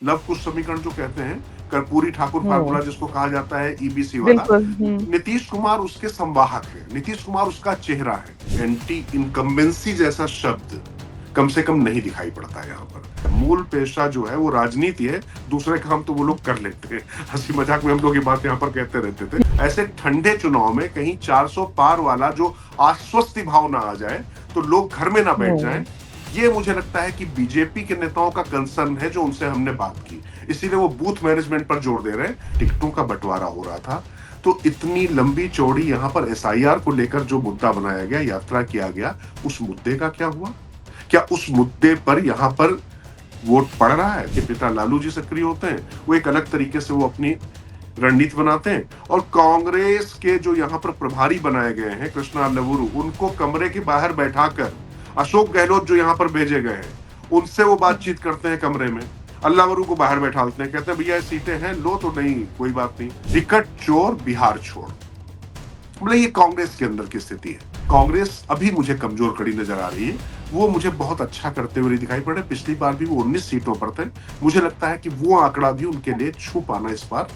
Love कुश समीकरण जो कहते हैं, कर्पूरी ठाकुर हुँ, फार्मूला जिसको कहा जाता है, ईबीसी वाला, बिल्कुल, हुँ, नीतीश कुमार उसके संवाहक है, नीतीश कुमार उसका चेहरा है। एंटी इनकम्बेंसी जैसा शब्द कम से कम नहीं दिखाई पड़ता है यहाँ पर। मूल पेशा जो है वो राजनीति है, दूसरे काम तो वो लोग कर लेते हैं। हंसी मजाक में हम लोग ये बात यहाँ पर कहते रहते थे। ऐसे ठंडे चुनाव में कहीं 400 पार वाला जो आश्वस्ति भाव ना आ जाए, तो लोग घर में ना बैठ जाएं, हुँ, ये मुझे लगता है कि बीजेपी के नेताओं का कंसर्न है, जो उनसे हमने बात की। इसीलिए वो बूथ मैनेजमेंट पर जोर दे रहे हैं। टिकटों का बंटवारा हो रहा था, तो इतनी लंबी चौड़ी यहाँ पर एसआईआर को लेकर जो मुद्दा बनाया गया, यात्रा किया गया, उस मुद्दे का क्या हुआ? क्या उस मुद्दे पर यहाँ पर वोट पड़ रहा है? कि पिता लालू जी सक्रिय होते हैं, वो एक अलग तरीके से वो अपनी रणनीति बनाते हैं, और कांग्रेस के जो यहाँ पर प्रभारी बनाए गए हैं कृष्णा लवुरु, उनको कमरे के बाहर बैठाकर अशोक गहलोत जो यहाँ पर भेजे गए हैं, उनसे वो बातचीत करते हैं कमरे में। अल्लावरू को बाहर बैठाते हैं, कहते हैं भैया सीटें हैं, लो तो नहीं, कोई बात नहीं, टिकट चोर बिहार छोड़। मतलब ये कांग्रेस के अंदर की स्थिति है। कांग्रेस अभी मुझे कमजोर कड़ी नजर आ रही है। वो मुझे बहुत अच्छा करते हुए दिखाई पड़ रहे। पिछली बार भी वो 19 सीटों पर थे। मुझे लगता है कि वो आंकड़ा भी उनके लिए छू पाना इस बार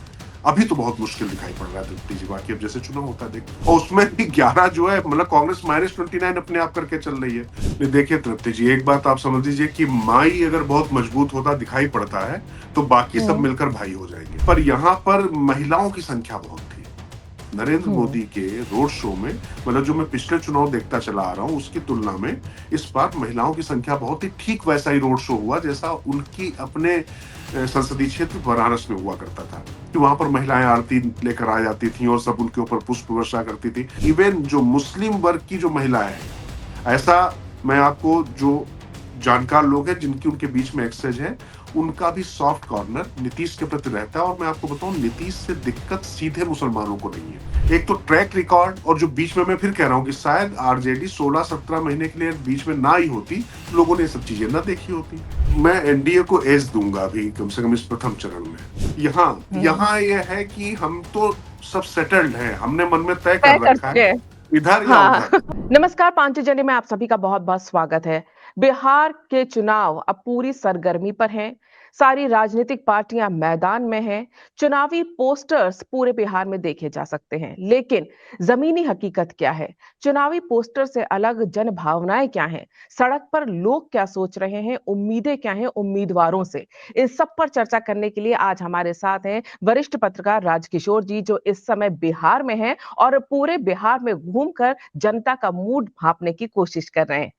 अभी तो बहुत मुश्किल दिखाई पड़ रहा है तृप्ति जी। बाकी अब जैसे चुनाव होता है देख, और उसमें भी 11 जो है, मतलब कांग्रेस -29 अपने आप करके चल रही है। देखिए तृप्ति जी, एक बात आप समझ लीजिए कि माई अगर बहुत मजबूत होता दिखाई पड़ता है, तो बाकी सब हुँ, मिलकर भाई हो जाएंगे। पर यहाँ पर महिलाओं की संख्या बहुत थी नरेंद्र हुँ, मोदी के रोड शो में। मतलब जो मैं पिछले चुनाव देखता चला आ रहा हूं, उसकी तुलना में इस बार महिलाओं की संख्या बहुत ही ठीक वैसा ही रोड शो हुआ जैसा उनकी अपने संसदीय क्षेत्र वाराणसी में हुआ करता था, कि वहां पर महिलाएं आरती लेकर आ जाती थी और सब उनके ऊपर पुष्प वर्षा करती थी। इवन जो मुस्लिम वर्ग की जो महिलाएं हैं, ऐसा मैं आपको जो जानकार लोग हैं जिनकी उनके बीच में एक्सेस है, उनका भी सॉफ्ट कॉर्नर नीतीश के प्रति रहता है। और मैं आपको बताऊं, नीतीश से दिक्कत सीधे मुसलमानों को नहीं है। एक तो ट्रैक रिकॉर्ड, और जो बीच में मैं फिर कह रहा हूं कि शायद आरजेडी 16-17 महीने के लिए बीच में ना ही होती, लोगों ने ये सब चीजें ना देखी होती। मैं एनडीए को एज दूंगा अभी, कम से कम इस प्रथम चरण में। यहाँ हुँ, यहाँ यह है कि हम तो सब सेटल्ड हैं, हमने मन में तय तय कर कर रखा चुके है, हैं। इधर या हाँ, उधर। नमस्कार पांचजन्य में आप सभी का बहुत-बहुत स्वागत है। बिहार के चुनाव अब पूरी सरगर्मी पर हैं। सारी राजनीतिक पार्टियां मैदान में हैं। चुनावी पोस्टर्स पूरे बिहार में देखे जा सकते हैं। लेकिन जमीनी हकीकत क्या है? चुनावी पोस्टर से अलग जन भावनाएं क्या हैं? सड़क पर लोग क्या सोच रहे हैं? उम्मीदें क्या हैं उम्मीदवारों से? इन सब पर चर्चा करने के लिए आज हमारे साथ हैं वरिष्ठ पत्रकार राजकिशोर जी, जो इस समय बिहार में हैं और पूरे बिहार में घूमकर जनता का मूड भांपने की कोशिश कर रहे हैं।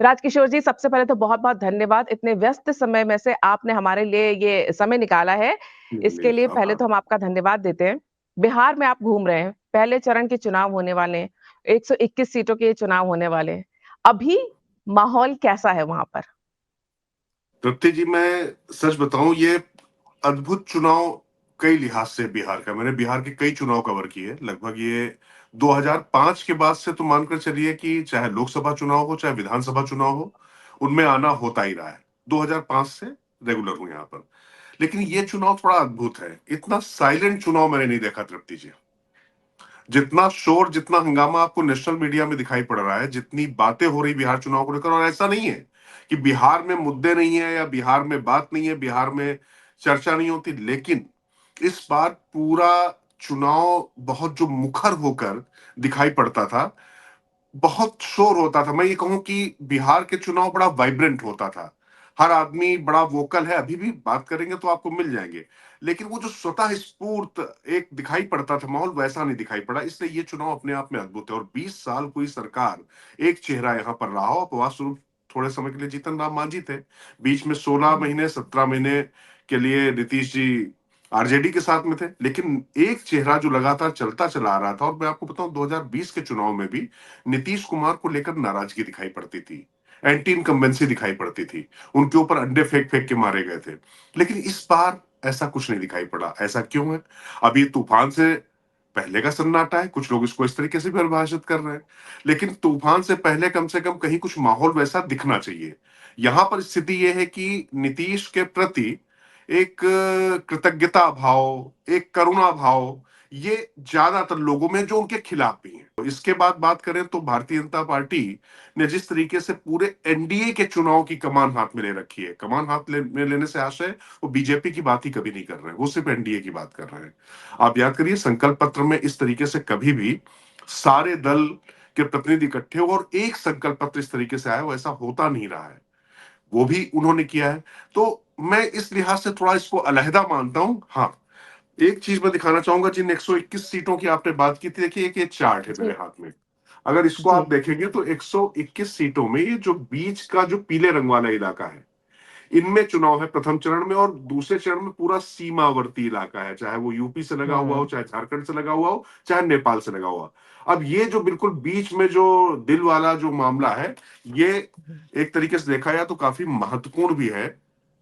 राजकिशोर जी, सबसे पहले तो बहुत-बहुत धन्यवाद। इतने व्यस्त समय में से आपने हमारे लिए ये समय निकाला है। नहीं इसके नहीं, लिए पहले आभार। तो हम आपका धन्यवाद देते हैं। बिहार में आप घूम रहे हैं, पहले चरण के चुनाव होने वाले हैं, 121 सीटों के चुनाव होने वाले हैं। अभी माहौल कैसा है वहाँ पर? तृप्ति जी, मैं सच बताऊं, ये अद्भुत चुनाव कई लिहाज से बिहार का। मैंने बिहार के कई चुनाव कवर किए, लगभग ये 2005 के बाद से तो मानकर चलिए कि चाहे लोकसभा चुनाव हो चाहे विधानसभा चुनाव हो, उनमें आना होता ही रहा है। 2005 से रेगुलर हूं यहाँ पर। लेकिन ये चुनाव थोड़ा अद्भुत है। इतना साइलेंट चुनाव मैंने नहीं देखा तृप्ति जी। जितना शोर, जितना हंगामा आपको नेशनल मीडिया में दिखाई पड़ रहा है, जितनी बातें हो रही बिहार चुनाव को लेकर, और ऐसा नहीं है कि बिहार में मुद्दे नहीं है या बिहार में बात नहीं है, बिहार में चर्चा नहीं होती, लेकिन इस बार पूरा चुनाव बहुत जो मुखर होकर दिखाई पड़ता था, बहुत शोर होता था। मैं ये कहूं कि बिहार के चुनाव बड़ा वाइब्रेंट होता था। हर आदमी बड़ा वोकल है, अभी भी बात करेंगे तो आपको मिल जाएंगे। लेकिन वो जो स्वतः स्फूर्त एक दिखाई पड़ता था माहौल, वैसा नहीं दिखाई पड़ा। इसलिए ये चुनाव अपने आप में अद्भुत है। और 20 साल कोई सरकार, एक चेहरा यहाँ पर रहा हो। अपवाद स्वरूप थोड़े समय के लिए जीतन राम मांझी थे, बीच में 16 हुँ, महीने 17 महीने के लिए नीतीश जी आरजेडी के साथ में थे। लेकिन एक चेहरा जो लगातार चलता चला आ रहा था। और मैं आपको बताऊं, 2020 के चुनाव में भी नीतीश कुमार को लेकर नाराजगी दिखाई पड़ती थी, एंटी इनकम्बेंसी दिखाई पड़ती थी, उनके ऊपर अंडे फेंक फेंक के मारे गए थे। लेकिन इस बार ऐसा कुछ नहीं दिखाई पड़ा। ऐसा क्यों है? अब ये तूफान से पहले का सन्नाटा है, कुछ लोग इसको इस तरीके से भी परिभाषित कर रहे हैं। लेकिन तूफान से कम कहीं कुछ माहौल वैसा दिखना चाहिए। यहां पर स्थिति यह है कि नीतीश के प्रति एक कृतज्ञता भाव, एक करुणा भाव, ये ज्यादातर लोगों में जो उनके खिलाफ भी हैं। तो इसके बाद बात करें तो भारतीय जनता पार्टी ने जिस तरीके से पूरे एनडीए के चुनाव की कमान हाथ में ले रखी है, कमान में लेने से आशय वो बीजेपी की बात ही कभी नहीं कर रहे हैं, वो सिर्फ एनडीए की बात कर रहे हैं। आप याद करिए संकल्प पत्र में इस तरीके से कभी भी सारे दल के प्रतिनिधि इकट्ठे हो और एक संकल्प पत्र इस तरीके से आया, वो ऐसा होता नहीं रहा है, वो भी उन्होंने किया है। तो मैं इस लिहाज से थोड़ा इसको अलहदा मानता हूं। हाँ, एक चीज मैं दिखाना चाहूंगा, जिन 121 सीटों की आपने बात की थी, देखिए एक ये चार्ट है जी मेरे हाथ में, अगर इसको जी आप देखेंगे तो 121 सीटों में ये जो बीच का जो पीले रंग वाला इलाका है, इनमें चुनाव है प्रथम चरण में, और दूसरे चरण में पूरा सीमावर्ती इलाका है, चाहे वो यूपी से लगा हुआ हो, हम्म चाहे झारखंड से लगा हुआ हो, चाहे नेपाल से लगा हुआ। अब ये जो बिल्कुल बीच में जो दिल वाला जो मामला है, ये एक तरीके से देखा जाए तो काफी महत्वपूर्ण भी है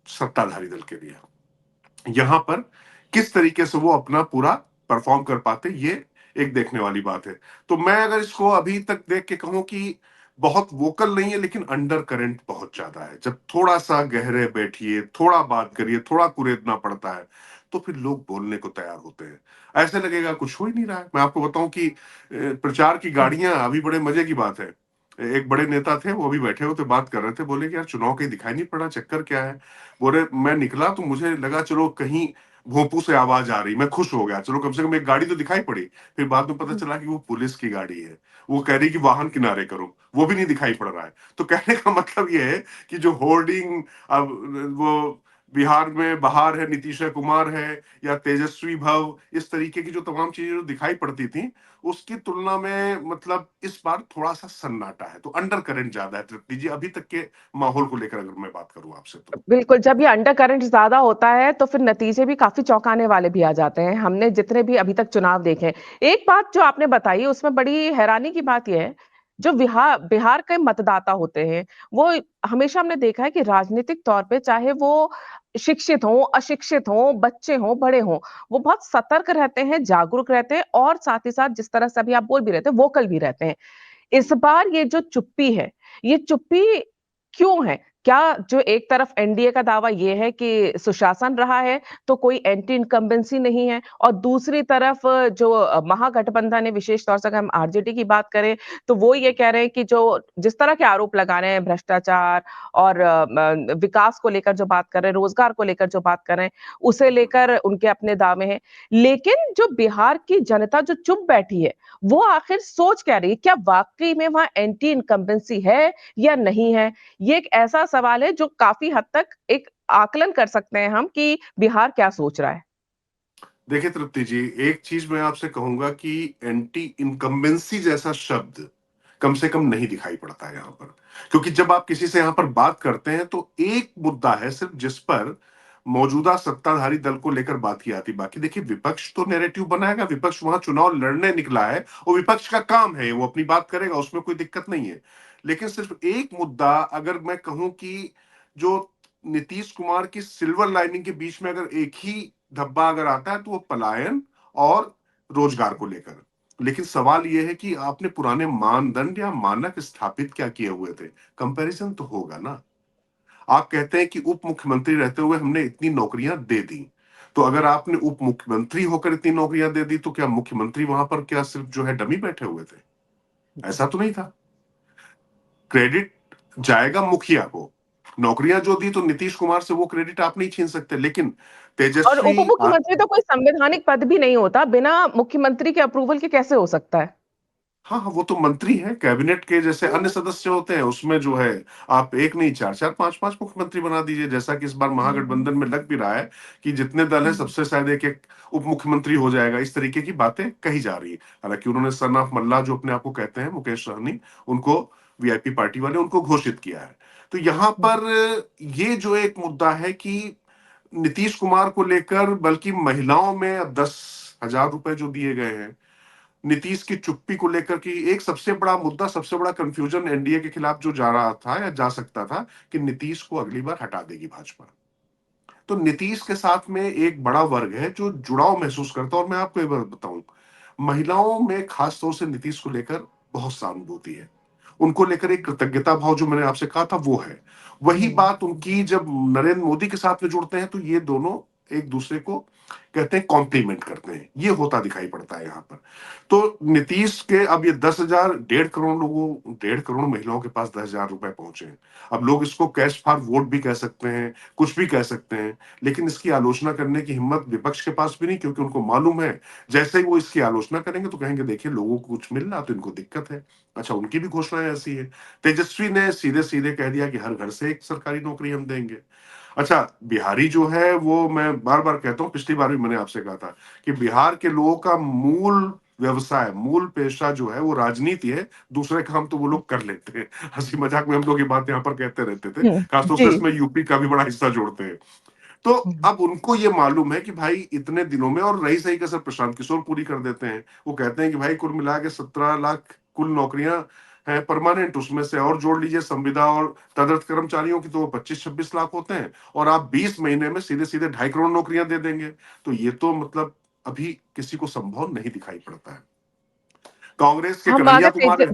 सत्ताधारी दल के लिए। यहां पर किस तरीके से वो अपना पूरा परफॉर्म कर पाते, ये एक देखने वाली बात है। तो मैं अगर इसको अभी तक देख के कहूं कि बहुत वोकल नहीं है, लेकिन अंडर करंट बहुत ज्यादा है। जब थोड़ा सा गहरे बैठिए, थोड़ा बात करिए, थोड़ा कुरेदना पड़ता है, तो फिर लोग बोलने को तैयार होते हैं। ऐसे लगेगा कुछ हो ही नहीं रहा है। मैं आपको बताऊं कि प्रचार की गाड़ियां, अभी बड़े मजे की बात है, एक बड़े नेता थे, वो अभी बैठे होते बात कर रहे थे, बोले कि यार चुनाव कहीं दिखाई नहीं पड़ा, चक्कर क्या है। बोले मैं निकला तो मुझे लगा चलो कहीं भोंपू से आवाज आ रही, मैं खुश हो गया, चलो कम से कम एक गाड़ी तो दिखाई पड़ी। फिर बाद में पता चला कि वो पुलिस की गाड़ी है, वो कह रही कि वाहन किनारे करो, वो भी नहीं दिखाई पड़ रहा है। तो कहने का मतलब ये है कि जो होर्डिंग, अब वो बिहार में बहार है, नीतीश कुमार है, या तेजस्वी भव, इस तरीके की जो तमाम चीजें जो दिखाई पड़ती थी, उसकी तुलना में मतलब इस बार थोड़ा सा सन्नाटा है। तो अंडर करंट ज्यादा है तृप्ति जी, अभी तक के माहौल को लेकर अगर मैं बात करूं आपसे तो। बिल्कुल, जब ये अंडर करंट ज़्यादा होता है, तो फिर नतीजे भी काफ़ी चौंकाने वाले भी आ जाते हैं। हमने जितने भी अभी तक चुनाव देखे हैं। एक बात जो आपने बताई, उसमें बड़ी हैरानी की बात ये है, जो बिहार के मतदाता होते हैं, वो हमेशा हमने देखा है कि राजनीतिक तौर पे चाहे वो शिक्षित हों, अशिक्षित हों, बच्चे हों, बड़े हों, वो बहुत सतर्क रहते हैं, जागरूक रहते हैं और साथ ही साथ जिस तरह से अभी आप बोल भी रहे थे, वोकल भी रहते हैं। इस बार ये जो चुप्पी है, ये चुप्पी क्यों है? क्या जो एक तरफ एनडीए का दावा ये है कि सुशासन रहा है, तो कोई एंटी इनकम्बेंसी नहीं है और दूसरी तरफ जो महागठबंधन है, विशेष तौर से अगर हम आरजेडी की बात करें, तो वो ये कह रहे हैं कि जो जिस तरह के आरोप लगा रहे हैं, भ्रष्टाचार और विकास को लेकर जो बात कर रहे हैं, रोजगार को लेकर जो बात कर रहे हैं, उसे लेकर उनके अपने दावे हैं। लेकिन जो बिहार की जनता जो चुप बैठी है, वो आखिर सोच क्या रही है? क्या वाक़ई में वहाँ एंटी इनकम्बेंसी है या नहीं है? ये एक ऐसा सवाल है जो काफ़ी हद तक एक आकलन कर सकते हैं हम कि बिहार क्या सोच रहा है। देखिए तृप्ति जी, एक चीज मैं आपसे कहूंगा कि एंटी इनकम्बेंसी जैसा शब्द कम से कम नहीं दिखाई पड़ता है यहाँ पर। क्योंकि जब आप किसी से यहाँ पर बात करते हैं तो एक मुद्दा है सिर्फ जिस पर मौजूदा सत्ताधारी दल को लेकर बात की आती। बाकी देखिए विपक्ष तो नैरेटिव बनाएगा, विपक्ष वहां चुनाव लड़ने निकला है, और विपक्ष का काम है, वो अपनी बात करेगा, उसमें कोई दिक्कत नहीं है। लेकिन सिर्फ एक मुद्दा अगर मैं कहूं कि जो नीतीश कुमार की सिल्वर लाइनिंग के बीच में अगर एक ही धब्बा अगर आता है तो वो पलायन और रोजगार को लेकर। लेकिन सवाल यह है कि आपने पुराने मानदंड या मानक स्थापित क्या किए हुए थे, कंपैरिजन तो होगा ना। आप कहते हैं कि उप मुख्यमंत्री रहते हुए हमने इतनी नौकरियां दे दी, तो अगर आपने उप मुख्यमंत्री होकर इतनी नौकरियां दे दी, तो क्या मुख्यमंत्री वहां पर क्या सिर्फ जो है डमी बैठे हुए थे? ऐसा तो नहीं था। क्रेडिट जाएगा मुखिया को, नौकरियां जो दी तो नीतीश कुमार से वो क्रेडिट आप नहीं छीन सकते। लेकिन और तेजस्वी उप मुख्यमंत्री तो कोई संवैधानिक पद भी नहीं होता, बिना मुख्यमंत्री के अप्रूवल के कैसे हो सकता है? हाँ हाँ, वो तो मंत्री हैं, कैबिनेट के जैसे अन्य हुँ, सदस्य होते हैं, उसमें जो है आप एक नहीं चार चार पांच पांच मुख्यमंत्री बना दीजिए, जैसा कि इस बार हुँ, महागठबंधन में लग भी रहा है कि जितने दल है हुँ, सबसे शायद एक एक उप मुख्यमंत्री हो जाएगा, इस तरीके की बातें कही जा रही है। हालांकि उन्होंने सन ऑफ मल्ला जो अपने आप को कहते हैं, मुकेश सहनी, उनको वीआईपी पार्टी वाले उनको घोषित किया है। तो यहाँ हुँ। पर ये जो एक मुद्दा है कि नीतीश कुमार को लेकर, बल्कि महिलाओं में अब 10,000 रुपए जो दिए गए हैं, नीतीश की चुप्पी को लेकर, कि एक सबसे बड़ा मुद्दा, सबसे बड़ा कंफ्यूजन एनडीए के खिलाफ जो जा रहा था या जा सकता था, कि नीतीश को अगली बार हटा देगी भाजपा। तो नीतीश के साथ में एक बड़ा वर्ग है जो जुड़ाव महसूस करता है। और मैं आपको एक बात बताऊं, महिलाओं में खास तौर से नीतीश को लेकर बहुत सहानुभूति है, उनको लेकर एक कृतज्ञता भाव जो मैंने आपसे कहा था वो है। वही हुँ, बात उनकी जब नरेंद्र मोदी के साथ में जुड़ते हैं तो ये दोनों एक दूसरे को कहते हैं कॉम्प्लीमेंट करते हैं, ये होता दिखाई पड़ता है यहाँ पर। तो नीतीश के अब ये 10,000 डेढ़ करोड़ महिलाओं के पास 10,000 रुपए पहुंचे हैं। अब लोग इसको कैश फॉर वोट भी कह सकते हैं, कुछ भी कह सकते हैं, लेकिन इसकी आलोचना करने की हिम्मत विपक्ष के पास भी नहीं, क्योंकि उनको मालूम है जैसे ही वो इसकी आलोचना करेंगे तो कहेंगे देखिए लोगों को कुछ मिल रहा तो इनको दिक्कत है। अच्छा, उनकी भी घोषणाएं ऐसी है। तेजस्वी ने सीधे सीधे कह दिया कि हर घर से एक सरकारी नौकरी हम देंगे। अच्छा, बिहारी जो है वो मैं बार बार कहता हूँ, पिछली बार भी मैंने आपसे कहा था कि बिहार के लोगों का मूल व्यवसाय, मूल पेशा जो है वो राजनीति है। दूसरे काम तो वो लोग कर लेते हैं। हंसी मजाक में हम लोग ये बात यहाँ पर कहते रहते थे, खासतौर से जी। इसमें यूपी का भी बड़ा हिस्सा जोड़ते हैं। तो अब उनको ये मालूम है कि भाई इतने दिनों में, और रही सही कसर प्रशांत किशोर पूरी कर देते हैं। वो कहते हैं कि भाई कुल मिला के 17 लाख कुल नौकरियां हैं परमानेंट, उसमें से और जोड़ लीजिए संविदा और तदर्थ कर्मचारियों की तो वो 25-26 लाख होते हैं, और आप 20 महीने में सीधे सीधे 2.5 करोड़ नौकरियां दे देंगे। तो ये तो मतलब अभी किसी को संभव नहीं दिखाई पड़ता है। कांग्रेस के हम कन्हैया अगर कुमार,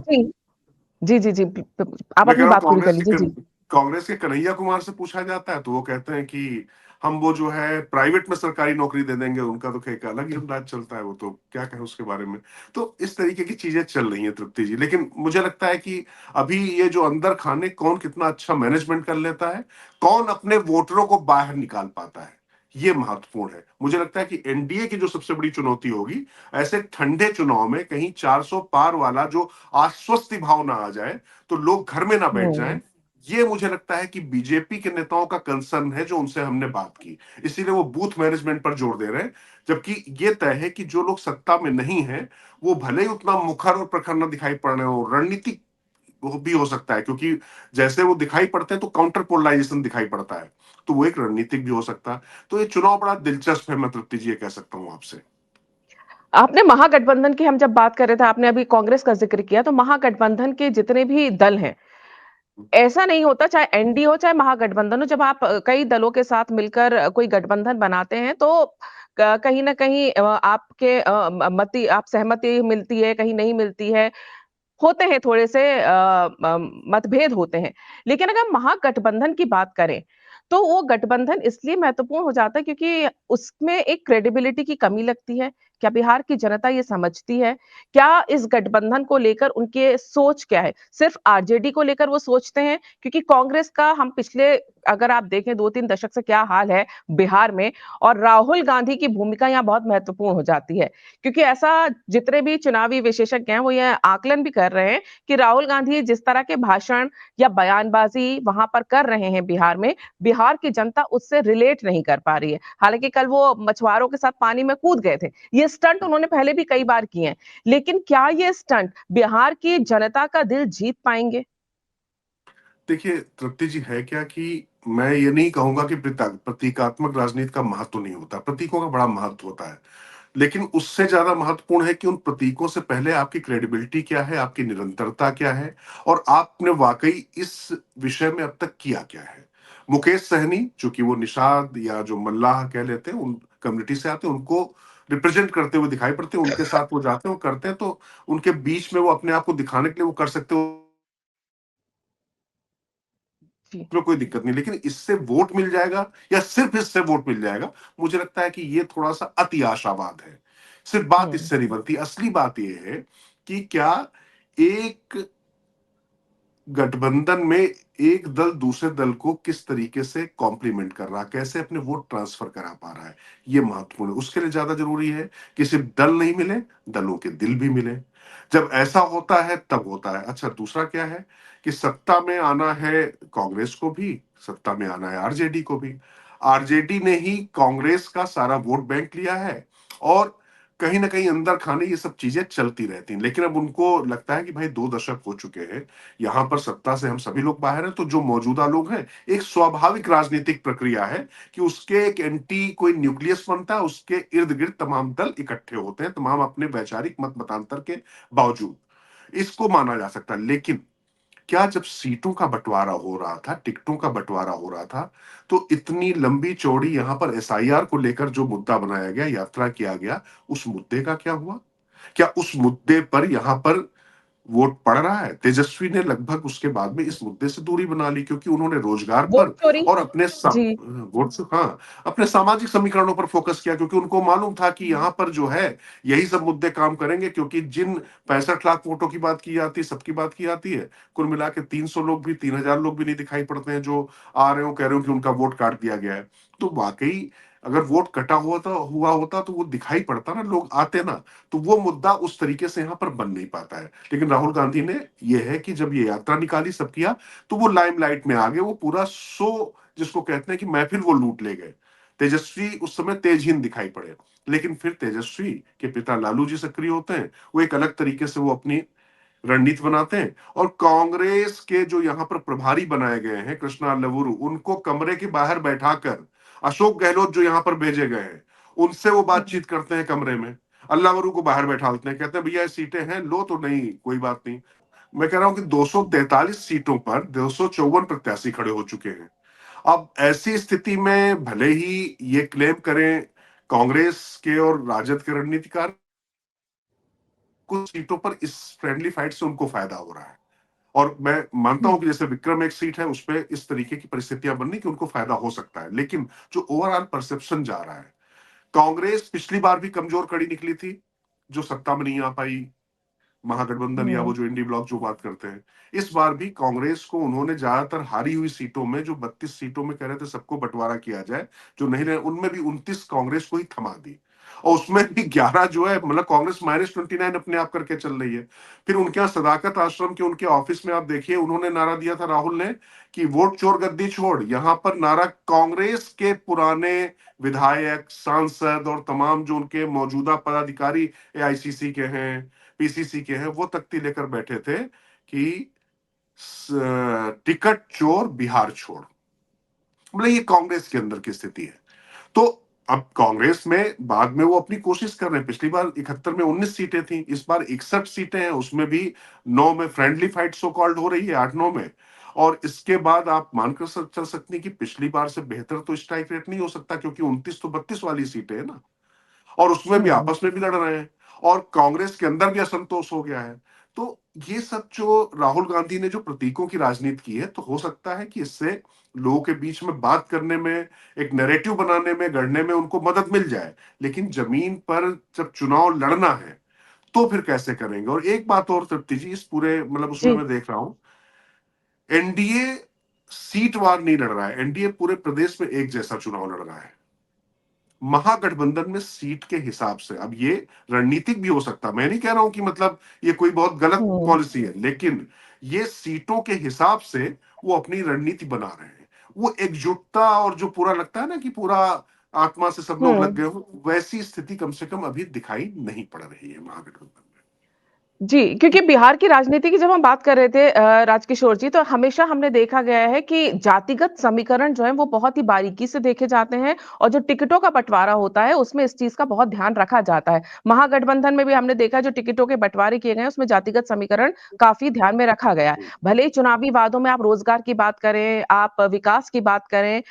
जी, जी, जी, जी, आप मैं कह अपनी रहा हूँ बात पूरी कर लीजिए। जी। कांग्रेस के कन्हैया कुमार से पूछा जाता है तो वो कहते हैं कि हम वो जो है प्राइवेट में सरकारी नौकरी दे देंगे। उनका तो एक अलग ही अंदाज चलता है, वो तो क्या कहें उसके बारे में। तो इस तरीके की चीजें चल रही हैं तृप्ति जी, लेकिन मुझे लगता है कि अभी ये जो अंदर खाने कौन कितना अच्छा मैनेजमेंट कर लेता है, कौन अपने वोटरों को बाहर निकाल पाता है, ये महत्वपूर्ण है। मुझे लगता है कि एनडीए की जो सबसे बड़ी चुनौती होगी, ऐसे ठंडे चुनाव में कहीं 400 पार वाला जो आश्वस्ति भाव ना आ जाए, तो लोग घर में ना बैठ जाएं। हुँ, ये मुझे लगता है कि बीजेपी के नेताओं का कंसर्न है, जो उनसे हमने बात की, इसीलिए वो बूथ मैनेजमेंट पर जोर दे रहे हैं। जबकि ये तय है कि जो लोग सत्ता में नहीं है, वो भले ही उतना मुखर और प्रखर न दिखाई पड़ रहे हो, रणनीतिक वो भी हो सकता है, क्योंकि जैसे वो दिखाई पड़ते हैं तो काउंटर पोलराइजेशन दिखाई पड़ता है, तो वो एक रणनीतिक भी हो सकता है। तो ये चुनाव बड़ा दिलचस्प है, मैं तृप्ति जी ये कह सकता हूं आपसे। आपने महागठबंधन की हम जब बात कर रहे थे, आपने अभी कांग्रेस का ज़िक्र किया, तो महागठबंधन के जितने भी दल हैं, ऐसा नहीं होता चाहे एनडीए हो, चाहे महागठबंधन हो, जब आप कई दलों के साथ मिलकर कोई गठबंधन बनाते हैं, तो कहीं न कहीं आपके आप सहमति मिलती है, कहीं नहीं मिलती है। होते हैं थोड़े से मतभेद होते हैं। लेकिन अगर महागठबंधन की बात करें, तो वो गठबंधन इसलिए महत्वपूर्ण हो जाता है क्योंकि उसमें एक क्रेडिबिलिटी की कमी लगती है। क्या बिहार की जनता ये समझती है? क्या इस गठबंधन को लेकर उनके सोच क्या है? सिर्फ आरजेडी को लेकर वो सोचते हैं? क्योंकि कांग्रेस का हम पिछले अगर आप देखें 2-3 दशक से क्या हाल है बिहार में, और राहुल गांधी की भूमिका यहाँ बहुत महत्वपूर्ण हो जाती है। क्योंकि ऐसा जितने भी चुनावी विशेषज्ञ हैं वो ये आकलन भी कर रहे हैं कि राहुल गांधी जिस तरह के भाषण या बयानबाजी वहां पर कर रहे हैं बिहार में, बिहार की जनता उससे रिलेट नहीं कर पा रही है। हालांकि कल वो मछुआरों के साथ पानी में कूद गए थे, ये स्टंट उन्होंने पहले भी कई बार किए हैं, लेकिन क्या ये स्टंट बिहार की जनता का दिल जीत पाएंगे? देखिए तृप्ति जी, है क्या कि मैं ये नहीं कहूंगा कि प्रतीकात्मक राजनीति का महत्व नहीं होता, प्रतीकों का बड़ा महत्व होता है, लेकिन उससे ज्यादा महत्वपूर्ण है कि उन प्रतीकों से पहले आपकी क्रेडिबिलिटी क्या है, आपकी निरंतरता क्या है, और आपने वाकई इस विषय में अब तक किया क्या है। मुकेश सहनी, चूंकि वो निषाद या जो मल्लाह कह लेते हैं, उन कम्युनिटी से आते हैं, उनको रिप्रेजेंट करते हुए दिखाई पड़ते हैं, उनके साथ वो जाते हैं, वो करते हैं, तो उनके बीच में वो अपने आप को दिखाने के लिए वो कर सकते हो, जी। में कोई दिक्कत नहीं। लेकिन इससे वोट मिल जाएगा या सिर्फ इससे वोट मिल जाएगा, मुझे लगता है कि ये थोड़ा सा अति आशावाद है। सिर्फ बात हम्म। इससे नहीं बनती, असली बात ये है कि क्या एक गठबंधन में एक दल दूसरे दल को किस तरीके से कॉम्प्लीमेंट कर रहा है, कैसे अपने वोट ट्रांसफर करा पा रहा है, ये महत्वपूर्ण है। उसके लिए ज्यादा जरूरी है कि सिर्फ दल नहीं मिले, दलों के दिल भी मिले। जब ऐसा होता है तब होता है। अच्छा, दूसरा क्या है कि सत्ता में आना है कांग्रेस को भी, सत्ता में आना है आरजेडी को भी। आरजेडी ने ही कांग्रेस का सारा वोट बैंक लिया है, और कहीं ना कहीं अंदर खाने ये सब चीजें चलती रहती हैं। लेकिन अब उनको लगता है कि भाई 2 दशक हो चुके हैं, यहां पर सत्ता से हम सभी लोग बाहर हैं, तो जो मौजूदा लोग हैं, एक स्वाभाविक राजनीतिक प्रक्रिया है कि उसके एक एंटी कोई न्यूक्लियस बनता है, उसके इर्द गिर्द तमाम दल इकट्ठे होते हैं, तमाम अपने वैचारिक मत मतांतर के बावजूद। इसको माना जा सकता है। लेकिन क्या जब सीटों का बंटवारा हो रहा था, टिकटों का बंटवारा हो रहा था, तो इतनी लंबी चौड़ी यहां पर एसआईआर को लेकर जो मुद्दा बनाया गया, यात्रा किया गया, उस मुद्दे का क्या हुआ? क्या उस मुद्दे पर यहां पर वोट पड़ रहा है। तेजस्वी ने लगभग उसके बाद में इस मुद्दे से दूरी बना ली, क्योंकि उन्होंने रोजगार वोट पर चोरी। और अपने जी। वोट से, हाँ, अपने सामाजिक समीकरणों पर फोकस किया, क्योंकि उनको मालूम था कि यहाँ पर जो है यही सब मुद्दे काम करेंगे, क्योंकि जिन 65 लाख वोटों की बात की जाती है, सबकी बात की जाती है, कुल मिला के 300 लोग भी, 3000 लोग भी नहीं दिखाई पड़ते हैं जो आ रहे हो कह रहे हो कि उनका वोट काट दिया गया है। तो वाकई अगर वोट कटा हुआ होता तो वो दिखाई पड़ता ना, लोग आते ना। तो वो मुद्दा उस तरीके से यहाँ पर बन नहीं पाता है। लेकिन राहुल गांधी ने, ये है कि जब ये यात्रा निकाली, सब किया, तो वो लाइमलाइट में आ गए, वो पूरा शो जिसको कहते हैं कि महफिल वो लूट ले गए। तेजस्वी उस समय तेजहीन दिखाई पड़े। लेकिन फिर तेजस्वी के पिता लालू जी सक्रिय होते हैं, वो एक अलग तरीके से वो अपनी रणनीति बनाते हैं। और कांग्रेस के जो यहाँ पर प्रभारी बनाए गए हैं, कृष्णा लवुरु, उनको कमरे के बाहर बैठाकर, अशोक गहलोत जो यहाँ पर भेजे गए हैं, उनसे वो हम्म। बातचीत करते हैं कमरे में। अल्लावरू को बाहर बैठा लेते हैं, कहते हैं भैया ये सीटें हैं, लो तो नहीं, कोई बात नहीं। मैं कह रहा हूं कि 243 सीटों पर 254 प्रत्याशी खड़े हो चुके हैं। अब ऐसी स्थिति में भले ही ये क्लेम करें कांग्रेस के और राजद के रणनीतिकार, कुछ सीटों पर इस फ्रेंडली फाइट से उनको फायदा हो रहा है। और मैं मानता हूं हम्म। कि जैसे विक्रम एक सीट है, उस पर इस तरीके की परिस्थितियां बननी कि उनको फायदा हो सकता है। लेकिन जो ओवरऑल परसेप्शन जा रहा है, कांग्रेस पिछली बार भी कमजोर कड़ी निकली थी, जो सत्ता में नहीं आ पाई, महागठबंधन या वो हम्म। जो इंडी ब्लॉक जो बात करते हैं। इस बार भी कांग्रेस को उन्होंने ज्यादातर हारी हुई सीटों में, जो 32 सीटों में कह रहे थे सबको बंटवारा किया जाए, जो नहीं रहे, उनमें भी 29 कांग्रेस को ही थमा दी। और उसमें भी 11 जो है, मतलब कांग्रेस -29 अपने आप करके चल रही है। फिर उनके यहाँ सदाकत आश्रम के उनके ऑफिस में आप देखिए, उन्होंने नारा दिया था राहुल ने कि वोट चोर गद्दी छोड़। यहां पर नारा कांग्रेस के पुराने विधायक, सांसद और तमाम जो उनके मौजूदा पदाधिकारी एआईसीसी के हैं, पीसीसी के हैं, वो तख्ती लेकर बैठे थे कि टिकट चोर बिहार छोड़। मतलब ये कांग्रेस के अंदर की स्थिति है। तो अब कांग्रेस में बाद में वो अपनी कोशिश कर रहे हैं। पिछली बार 71 में 19 सीटें थी, इस बार 61 सीटें हैं, उसमें भी 9 में फ्रेंडली फाइट सो कॉल्ड हो रही है, 8-9 में। और इसके बाद आप मानकर चल सकते हैं कि पिछली बार से बेहतर तो स्ट्राइक रेट नहीं हो सकता, क्योंकि 29 तो 32 वाली सीटें है ना, और उसमें भी हम्म। आपस में भी लड़ रहे हैं, और कांग्रेस के अंदर भी असंतोष हो गया है। तो ये सब जो राहुल गांधी ने जो प्रतीकों की राजनीति की है, तो हो सकता है कि इससे लोगों के बीच में बात करने में, एक नैरेटिव बनाने में, गढ़ने में उनको मदद मिल जाए। लेकिन जमीन पर जब चुनाव लड़ना है, तो फिर कैसे करेंगे। और एक बात और तृप्ति जी, इस पूरे मतलब उसमें जी। मैं देख रहा हूं, एनडीए सीट वार नहीं लड़ रहा है, एनडीए पूरे प्रदेश में एक जैसा चुनाव लड़ रहा है। महागठबंधन में सीट के हिसाब से, अब ये रणनीतिक भी हो सकता, मैं नहीं कह रहा हूं कि मतलब ये कोई बहुत गलत हम्म। पॉलिसी है, लेकिन ये सीटों के हिसाब से वो अपनी रणनीति बना रहे हैं। वो एकजुटता और जो पूरा लगता है ना कि पूरा आत्मा से सब लोग लग हम्म। गए हो, वैसी स्थिति कम से कम अभी दिखाई नहीं पड़ रही है महागठबंधन जी, क्योंकि बिहार की राजनीति की जब हम बात कर रहे थे राजकिशोर जी, तो हमेशा हमने देखा गया है कि जातिगत समीकरण जो है वो बहुत ही बारीकी से देखे जाते हैं और जो टिकटों का बंटवारा होता है उसमें इस चीज का बहुत ध्यान रखा जाता है। महागठबंधन में भी हमने देखा जो टिकटों के बंटवारे किए गए उसमें जातिगत समीकरण काफी ध्यान में रखा गया है। में। भले ही चुनावी वादों में आप रोजगार की बात करें, आप विकास की बात करें,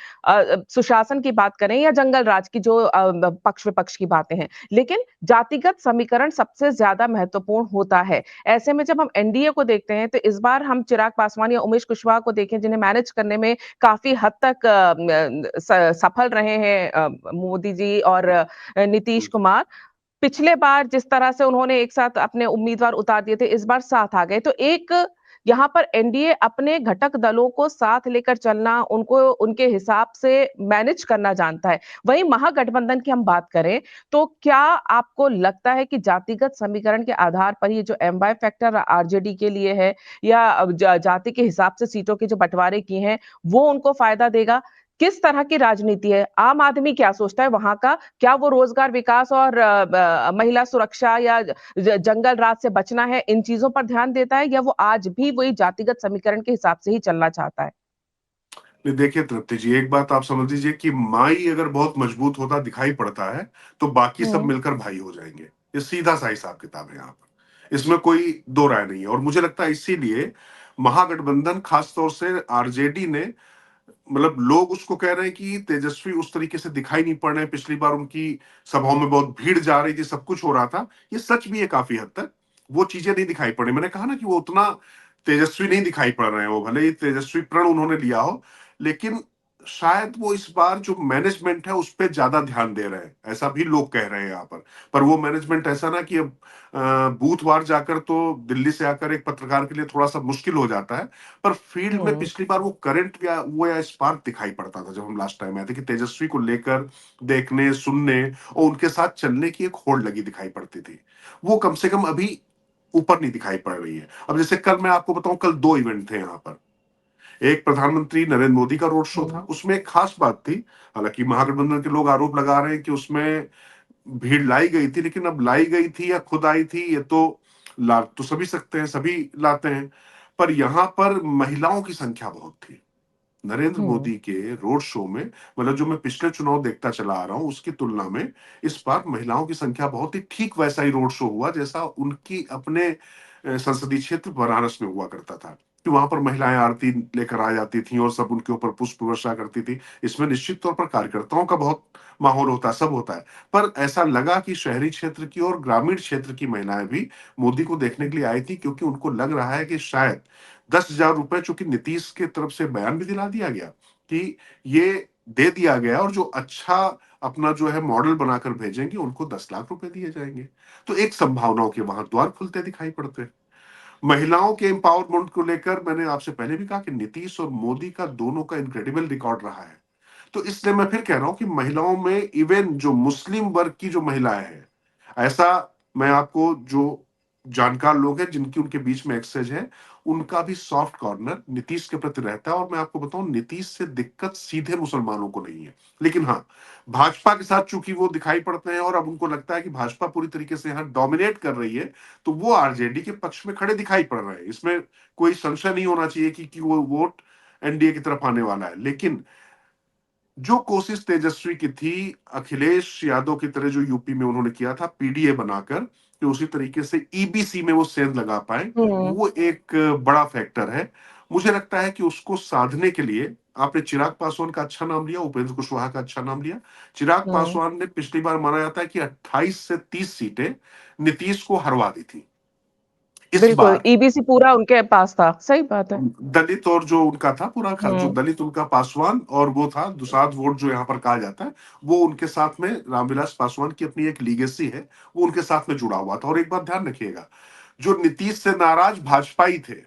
सुशासन की बात करें या जंगल राज की जो पक्ष विपक्ष की बातें हैं, लेकिन जातिगत समीकरण सबसे ज्यादा महत्वपूर्ण होता है। ऐसे में जब हम एनडीए को देखते हैं तो इस बार हम चिराग पासवान या उमेश कुशवाहा को देखें जिन्हें मैनेज करने में काफी हद तक सफल रहे हैं मोदी जी और नीतीश कुमार। पिछले बार जिस तरह से उन्होंने एक साथ अपने उम्मीदवार उतार दिए थे, इस बार साथ आ गए। तो एक यहाँ पर एनडीए अपने घटक दलों को साथ लेकर चलना, उनको उनके हिसाब से मैनेज करना जानता है। वहीं महागठबंधन की हम बात करें, तो क्या आपको लगता है कि जातिगत समीकरण के आधार पर ये जो एम वाई फैक्टर आरजेडी के लिए है या जाति के हिसाब से सीटों के जो बंटवारे किए हैं, वो उनको फायदा देगा? किस तरह की राजनीति है? आम आदमी क्या सोचता है वहां का? क्या वो रोजगार, विकास और महिला सुरक्षा या जंगल राज से बचना है, इन चीजों पर ध्यान देता है या वो आज भी वही जातिगत समीकरण के हिसाब से ही चलना चाहता है? नहीं, देखिए तृप्ति जी, एक बात आप समझ लीजिए कि माई अगर बहुत मजबूत होता दिखाई पड़ता है, तो बाकी सब हम्म। मिलकर भाई हो जाएंगे। ये सीधा सा हिसाब किताब है यहाँ पर, इसमें कोई दो राय नहीं है। और मुझे लगता है इसीलिए महागठबंधन, खासतौर से आरजेडी ने, मतलब लोग उसको कह रहे हैं कि तेजस्वी उस तरीके से दिखाई नहीं पड़ रहे हैं। पिछली बार उनकी सभाओं में बहुत भीड़ जा रही थी, सब कुछ हो रहा था, ये सच भी है काफी हद तक। वो चीजें नहीं दिखाई पड़ी। मैंने कहा ना कि वो उतना तेजस्वी नहीं दिखाई पड़ रहे हैं, वो भले ही तेजस्वी प्रण उन्होंने लिया हो, लेकिन शायद वो इस बार जो मैनेजमेंट है उस पर ज्यादा ध्यान दे रहे हैं, ऐसा भी लोग कह रहे हैं यहाँ पर वो मैनेजमेंट ऐसा ना कि अब बूथवार जाकर तो दिल्ली से आकर एक पत्रकार के लिए थोड़ा सा मुश्किल हो जाता है, पर फील्ड में हम्म। पिछली बार वो करंट या स्पार्क दिखाई पड़ता था जब हम लास्ट टाइम आए थे, कि तेजस्वी को लेकर देखने सुनने और उनके साथ चलने की एक होड़ लगी दिखाई पड़ती थी। वो कम से कम अभी ऊपर नहीं दिखाई पड़ रही है। अब जैसे कल मैं आपको बताऊं, कल दो इवेंट थे यहाँ पर। एक प्रधानमंत्री नरेंद्र मोदी का रोड शो था, हम्म। उसमें एक खास बात थी। हालांकि महागठबंधन के लोग आरोप लगा रहे हैं कि उसमें भीड़ लाई गई थी, लेकिन अब लाई गई थी या खुद आई थी ये तो ला तो सभी सकते हैं, सभी लाते हैं। पर यहां पर महिलाओं की संख्या बहुत थी नरेंद्र हम्म। मोदी के रोड शो में। मतलब जो मैं पिछले चुनाव देखता चला आ रहा हूं उसकी तुलना में इस बार महिलाओं की संख्या बहुत ही ठीक वैसा ही रोड शो हुआ जैसा उनकी अपने संसदीय क्षेत्र बनारस में हुआ करता था, कि वहां पर महिलाएं आरती लेकर आ जाती थी और सब उनके ऊपर पुष्प वर्षा करती थी। इसमें निश्चित तौर पर कार्यकर्ताओं का बहुत माहौल होता है, सब होता है। पर ऐसा लगा कि शहरी क्षेत्र की और ग्रामीण क्षेत्र की महिलाएं भी मोदी को देखने के लिए आई थी, क्योंकि उनको लग रहा है कि शायद 10,000 रुपए, चूंकि नीतीश के तरफ से बयान भी दिला दिया गया कि ये दे दिया गया, और जो अच्छा अपना जो है मॉडल बनाकर भेजेंगे उनको 10 लाख रुपए दिए जाएंगे। तो एक संभावनाओं के वहां द्वार खुलते दिखाई पड़ते हैं। महिलाओं के एम्पावरमेंट को लेकर मैंने आपसे पहले भी कहा कि नीतीश और मोदी का दोनों का इनक्रेडिबल रिकॉर्ड रहा है। तो इसलिए मैं फिर कह रहा हूं कि महिलाओं में, इवन जो मुस्लिम वर्ग की जो महिलाएं हैं, ऐसा मैं आपको जो जानकार लोग हैं जिनकी उनके बीच में एक्सेस है, उनका भी सॉफ्ट कॉर्नर नीतीश के प्रति रहता है। और मैं आपको बताऊं, नीतीश से दिक्कत सीधे मुसलमानों को नहीं है, लेकिन हाँ, भाजपा के साथ चूंकि वो दिखाई पड़ते हैं और अब उनको लगता है कि भाजपा पूरी तरीके से यहाँ डोमिनेट कर रही है, तो वो आरजेडी के पक्ष में खड़े दिखाई पड़ रहे हैं। इसमें कोई संशय नहीं होना चाहिए कि वो वोट एनडीए की तरफ आने वाला है। लेकिन जो कोशिश तेजस्वी की थी, अखिलेश यादव की तरह जो यूपी में उन्होंने किया था पीडीए बनाकर, कि उसी तरीके से ईबीसी में वो सेंध लगा पाए, हम्म। वो एक बड़ा फैक्टर है। मुझे लगता है कि उसको साधने के लिए आपने चिराग पासवान का अच्छा नाम लिया, उपेंद्र कुशवाहा का अच्छा नाम लिया। चिराग हम्म। पासवान ने पिछली बार माना जाता है कि 28 से 30 सीटें नीतीश को हरवा दी थी। इस बिल्कुल, बार ईबीसी पूरा उनके पास था, सही बात है। दलित और जो उनका था पूरा जो हम्म। दलित उनका पासवान, और वो था दुसाध वोट जो यहाँ पर कहा जाता है, वो उनके साथ में रामविलास पासवान की अपनी एक लीगेसी है, वो उनके साथ में जुड़ा हुआ था। और एक बात ध्यान रखिएगा, जो नीतीश से नाराज भाजपाई थे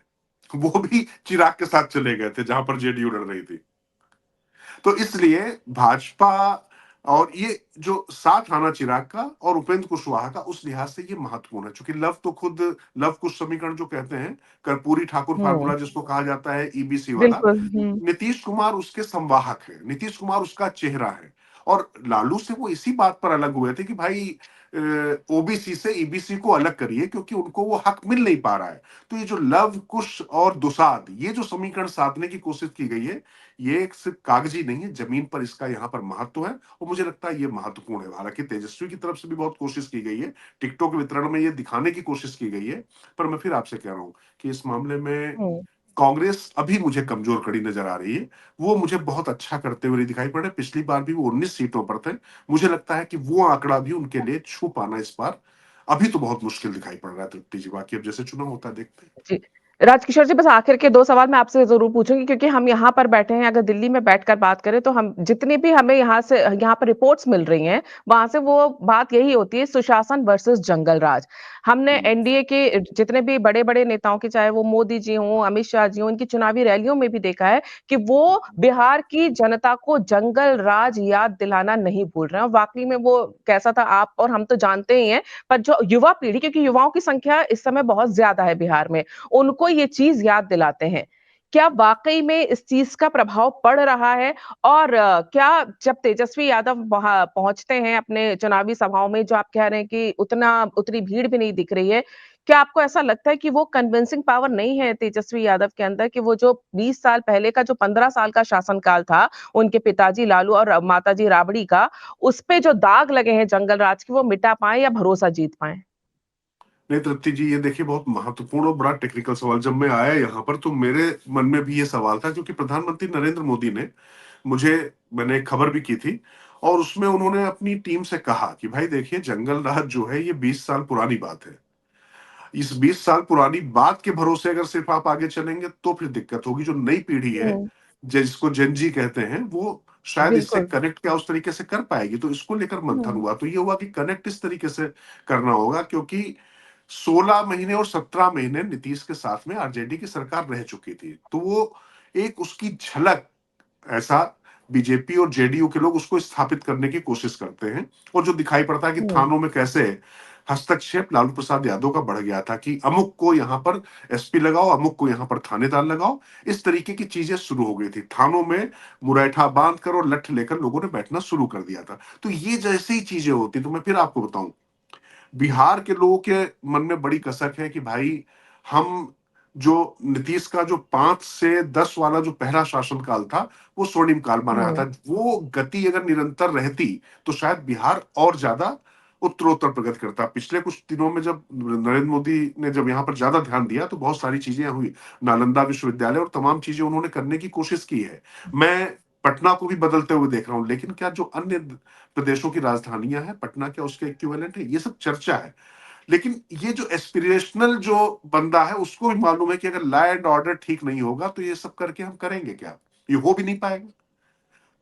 वो भी चिराग के साथ चले गए थे जहां पर जेडीयू लड़ रही थी। तो इसलिए भाजपा और ये जो साथ आना चिराग का और उपेंद्र कुशवाहा का, उस लिहाज से ये महत्वपूर्ण है। क्योंकि लव तो खुद लव कुश समीकरण जो कहते हैं, कर्पूरी ठाकुर हम्म। फार्मूला जिसको कहा जाता है, ईबीसी वाला, बिल्कुल। नीतीश कुमार उसके संवाहक है, नीतीश कुमार उसका चेहरा है। और लालू से वो इसी बात पर अलग हुए थे कि भाई ओबीसी से ईबीसी को अलग करिए, क्योंकि उनको वो हक मिल नहीं पा रहा है। तो ये जो लव कुश और दुसाध, ये जो समीकरण साधने की कोशिश की गई है, ये एक सिर्फ कागजी नहीं है, जमीन पर इसका यहाँ पर महत्व है। और मुझे लगता है ये महत्वपूर्ण है। हालांकि तेजस्वी की तरफ से भी बहुत कोशिश की गई है, टिकटों के वितरण में ये दिखाने की कोशिश की गई है। पर मैं फिर आपसे कह रहा हूं कि इस मामले में हम्म। कांग्रेस अभी मुझे कमजोर खड़ी नजर आ रही है। वो मुझे बहुत अच्छा करते हुए नहीं दिखाई पड़ रहे। पिछली बार भी वो 19 सीटों पर थे। मुझे लगता है कि वो आंकड़ा भी उनके लिए छू पाना इस बार अभी तो बहुत मुश्किल दिखाई पड़ रहा है तृप्ति जी। बाकी अब जैसे चुनाव होता है देखते हैं। जी। राजकिशोर जी, बस आखिर के 2 सवाल मैं आपसे ज़रूर पूछूँगी, क्योंकि हम यहाँ पर बैठे हैं, अगर दिल्ली में बैठकर बात करें तो हम जितनी भी हमें यहाँ पर रिपोर्ट्स मिल रही हैं, वहाँ से वो बात यही होती है, सुशासन वर्सेस जंगल राज। हमने हम्म, एनडीए के जितने भी बड़े-बड़े नेताओं के, चाहे वो मोदी जी हों, अमित शाह जी हों, इनकी चुनावी रैलियों में भी देखा है कि वो बिहार की जनता को जंगल राज याद दिलाना नहीं भूल रहे हैं। और वाक़ई में वो कैसा था, आप और हम तो जानते ही हैं, पर जो युवा पीढ़ी, क्योंकि युवाओं की संख्या इस समय बहुत ज़्यादा है बिहार में, उनको ये चीज़ याद दिलाते हैं। क्या वाक़ई में इस चीज़ का प्रभाव पड़ रहा है? और क्या जब तेजस्वी यादव वहाँ पहुँचते हैं अपने चुनावी सभाओं में, जो आप कह रहे हैं कि उतनी भीड़ भी नहीं दिख रही है, क्या आपको ऐसा लगता है कि वो कन्विंसिंग पावर नहीं है तेजस्वी यादव के अंदर, कि वो जो 20 साल पहले का, जो 15 साल का शासनकाल था, उनके पिताजी लालू और माताजी राबड़ी का, उसपे जो दाग लगे हैं जंगल राज के, वो मिटा पाएँ या भरोसा जीत पाएँ? नहीं तृप्ति जी, ये देखिए बहुत महत्वपूर्ण और बड़ा टेक्निकल सवाल। जब मैं आया यहाँ पर तो मेरे मन में भी ये सवाल था, क्योंकि प्रधानमंत्री नरेंद्र मोदी ने मुझे, मैंने एक खबर भी की थी, और उसमें उन्होंने अपनी टीम से कहा कि भाई देखिए, जंगल राज जो है ये 20 साल पुरानी बात है। इस 20 साल पुरानी बात के भरोसे अगर सिर्फ आप आगे चलेंगे तो फिर दिक्कत होगी। जो नई पीढ़ी है, हुँ, जिसको जेन जी कहते हैं, वो शायद इससे बिल्कुल। कनेक्ट क्या उस तरीके से कर पाएगी। तो इसको लेकर मंथन हुँ, हुआ, तो ये हुआ कि कनेक्ट इस तरीके से करना होगा, क्योंकि 16 महीने और 17 महीने नीतीश के साथ में आरजेडी की सरकार रह चुकी थी। तो वो एक उसकी झलक, ऐसा बीजेपी और जेडीयू के लोग उसको स्थापित करने की कोशिश करते हैं। और जो दिखाई पड़ता है कि हुँ, थानों में कैसे हस्तक्षेप लालू प्रसाद यादव का बढ़ गया था, कि अमुक को यहाँ पर एसपी लगाओ, अमुक को यहाँ पर थानेदार लगाओ। इस तरीके की चीजें शुरू हो गई थी। थानों में मुरैठा बांध कर और लठ लेकर लोगों ने बैठना शुरू कर दिया था। तो ये जैसे ही चीजें होती, तो मैं फिर आपको बताऊं, बिहार के लोगों के मन में बड़ी कसक है कि भाई, हम जो नीतीश का जो 5 से 10 वाला जो पहला शासनकाल था, वो स्वर्णिम काल माना हुँ, जाता है। वो गति अगर निरंतर रहती तो शायद बिहार और ज्यादा उत्तरोत्तर प्रगति करता। पिछले कुछ दिनों में जब नरेंद्र मोदी ने जब यहाँ पर ज्यादा ध्यान दिया, तो बहुत सारी चीजें हुई। नालंदा विश्वविद्यालय और तमाम चीजें उन्होंने करने की कोशिश की है। मैं पटना को भी बदलते हुए देख रहा हूं, लेकिन क्या जो अन्य प्रदेशों की राजधानियां हैं, पटना क्या उसके इक्विवेलेंट है, ये सब चर्चा है। लेकिन ये जो एस्पिरेशनल जो बंदा है, उसको भी मालूम है कि अगर लॉ एंड ऑर्डर ठीक नहीं होगा तो ये सब करके हम करेंगे क्या, ये हो भी नहीं पाएगा।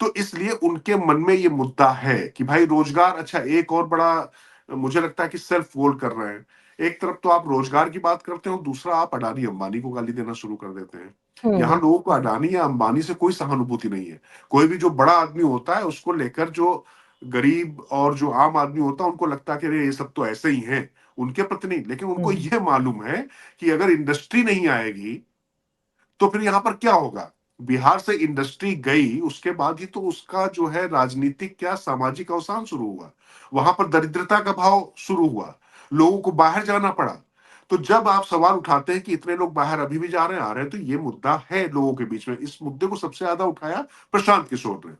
तो इसलिए उनके मन में ये मुद्दा है कि भाई रोजगार, अच्छा एक और बड़ा मुझे लगता है कि सेल्फ गोल कर रहे हैं। एक तरफ तो आप रोजगार की बात करते हो, दूसरा आप अडानी अंबानी को गाली देना शुरू कर देते हैं। यहाँ हुँ, लोगों को अडानी या अंबानी से कोई सहानुभूति नहीं है। कोई भी जो बड़ा आदमी होता है, उसको लेकर जो गरीब और जो आम आदमी होता है, उनको लगता है कि अरे ये सब तो ऐसे ही हैं, उनके प्रति नहीं। लेकिन उनको हुँ, यह मालूम है कि अगर इंडस्ट्री नहीं आएगी तो फिर यहां पर क्या होगा। बिहार से इंडस्ट्री गई, उसके बाद ही तो उसका जो है राजनीतिक क्या सामाजिक अवसान शुरू हुआ। वहां पर दरिद्रता का भाव शुरू हुआ, लोगों को बाहर जाना पड़ा। तो जब आप सवाल उठाते हैं कि इतने लोग बाहर अभी भी जा रहे हैं, आ रहे हैं, तो ये मुद्दा है लोगों के बीच में। इस मुद्दे को सबसे ज्यादा उठाया प्रशांत किशोर ने।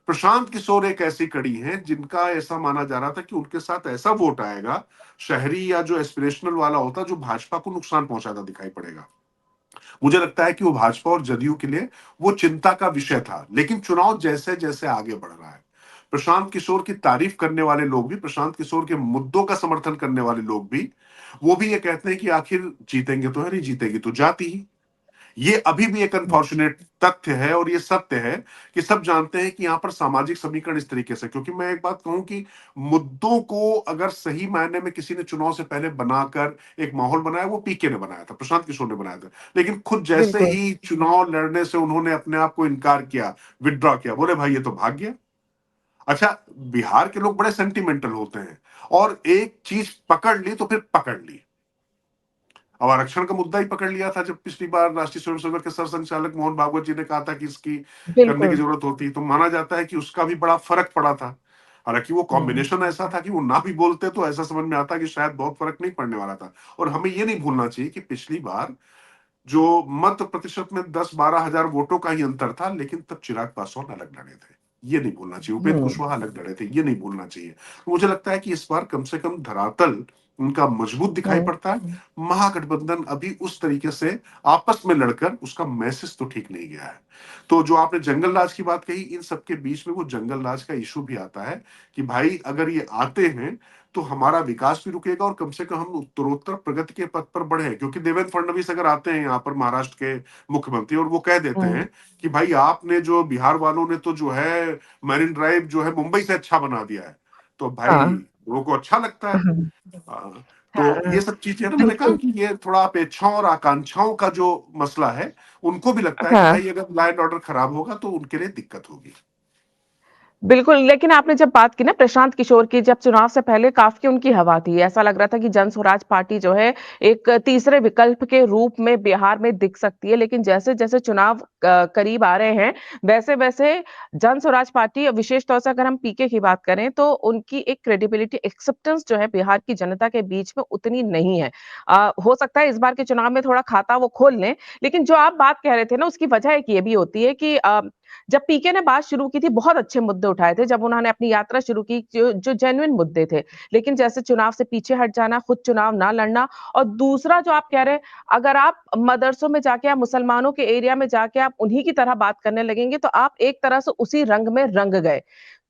प्रशांत किशोर एक ऐसी कड़ी है जिनका ऐसा माना जा रहा था कि उनके साथ ऐसा वोट आएगा, शहरी या जो एस्पिरेशनल वाला होता, जो भाजपा को नुकसान पहुंचाता दिखाई पड़ेगा। मुझे लगता है कि वो भाजपा और जदयू के लिए वो चिंता का विषय था। लेकिन चुनाव जैसे जैसे आगे बढ़ रहा है, प्रशांत किशोर की तारीफ करने वाले लोग भी, प्रशांत किशोर के मुद्दों का समर्थन करने वाले लोग भी, वो भी ये कहते हैं कि आखिर जीतेंगे तो है, नहीं जीतेगी तो जाती ही। ये अभी भी एक हुँ, अनफॉर्चुनेट तथ्य है, और ये सत्य है कि सब जानते हैं कि यहाँ पर सामाजिक समीकरण इस तरीके से। क्योंकि मैं एक बात कहूं कि मुद्दों को अगर सही मायने में किसी ने चुनाव से पहले बनाकर एक माहौल बनाया, वो पीके ने बनाया था, प्रशांत किशोर ने बनाया था। लेकिन खुद जैसे बिल्कुल। ही चुनाव लड़ने से उन्होंने अपने आप को इनकार किया, विड्रॉ किया, बोले भाई ये तो भाग गया। अच्छा, बिहार के लोग बड़े सेंटिमेंटल होते हैं, और एक चीज पकड़ ली तो फिर पकड़ ली। अब आरक्षण का मुद्दा ही पकड़ लिया था, जब पिछली बार राष्ट्रीय स्वयंसेवक के सरसंघचालक मोहन भागवत जी ने कहा था कि इसकी करने की बिल्कुल। जरूरत होती, तो माना जाता है कि उसका भी बड़ा फर्क पड़ा था। हालांकि वो हुँ, कॉम्बिनेशन ऐसा था कि वो ना भी बोलते तो ऐसा समझ में आता कि शायद बहुत फर्क नहीं पड़ने वाला था। और हमें ये नहीं भूलना चाहिए कि पिछली बार जो मत प्रतिशत में 10-12 हजार वोटों का ही अंतर था, लेकिन तब चिराग पासवान अलग लड़े थे। ये नहीं भूलना चाहिए, उपेंद्र हुँ, कुशवाहा अलग लड़े थे, ये नहीं भूलना चाहिए। तो मुझे लगता है कि इस बार कम से कम धरातल उनका मजबूत दिखाई हुँ, पड़ता है। महागठबंधन अभी उस तरीके से आपस में लड़कर उसका मैसेज तो ठीक नहीं गया है। तो जो आपने जंगल राज की बात कही, इन सबके बीच में वो जंगल राज का इशू भी आता है कि भाई अगर ये आते हैं तो हमारा विकास भी रुकेगा, और कम से कम हम उत्तरोत्तर प्रगति के पथ पर बढ़े। क्योंकि देवेंद्र फडणवीस अगर आते हैं यहाँ पर महाराष्ट्र के मुख्यमंत्री, और वो कह देते हुँ, हैं कि भाई आपने जो बिहार वालों ने तो जो है मैरिन ड्राइव जो है मुंबई से अच्छा बना दिया है, तो भाई हाँ, लोगों को अच्छा लगता है। हाँ, आ, तो हाँ, ये सब चीजें ना, मैंने कहा बिल्कुल। कि ये थोड़ा अपेक्षाओं और आकांक्षाओं का जो मसला है, उनको भी लगता है कि हाँ। भाई अगर लॉ एंड ऑर्डर खराब होगा तो उनके लिए दिक्कत होगी। बिल्कुल, लेकिन आपने जब बात की ना प्रशांत किशोर की, जब चुनाव से पहले काफ़ी उनकी हवा थी। ऐसा लग रहा था कि जन स्वराज पार्टी जो है, एक तीसरे विकल्प के रूप में बिहार में दिख सकती है। लेकिन जैसे-जैसे चुनाव करीब आ रहे हैं, वैसे-वैसे जन स्वराज पार्टी, विशेष तौर से अगर हम पीके की बात करें, तो उनकी एक क्रेडिबिलिटी, एक्सेप्टेंस जो है बिहार की जनता के बीच में उतनी नहीं है। हो सकता है इस बार के चुनाव में थोड़ा खाता वो खोल लें, लेकिन जो आप बात कह रहे थे ना, उसकी वजह एक ये भी होती है कि जब पीके ने बात शुरू की थी, बहुत अच्छे मुद्दे उठाए थे, जब उन्होंने अपनी यात्रा शुरू की, जो जो जेन्युइन मुद्दे थे। लेकिन जैसे चुनाव से पीछे हट जाना, खुद चुनाव ना लड़ना, और दूसरा जो आप कह रहे हैं, अगर आप मदरसों में जाके, आप मुसलमानों के एरिया में जाके आप उन्हीं की तरह बात करने लगेंगे, तो आप एक तरह से उसी रंग में रंग गए।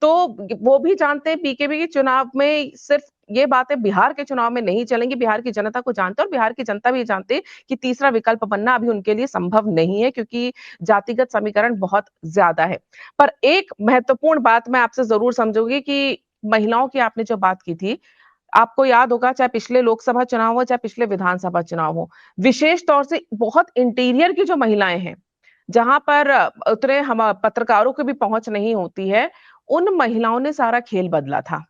तो वो भी जानते हैं पीकेबी के चुनाव में सिर्फ ये बातें बिहार के चुनाव में नहीं चलेंगी, बिहार की जनता को जानते हैं और बिहार की जनता भी जानती है कि तीसरा विकल्प बनना अभी उनके लिए संभव नहीं है क्योंकि जातिगत समीकरण बहुत ज़्यादा है। पर एक महत्वपूर्ण बात मैं आपसे ज़रूर समझूँगी कि महिलाओं की आपने जो बात की थी, आपको याद होगा चाहे पिछले लोकसभा चुनाव हो, चाहे पिछले विधानसभा चुनाव हो, विशेष तौर से बहुत इंटीरियर की जो महिलाएँ हैं, जहाँ पर उतने हम पत्रकारों की भी पहुँच नहीं होती है, उन महिलाओं ने सारा खेल बदला था।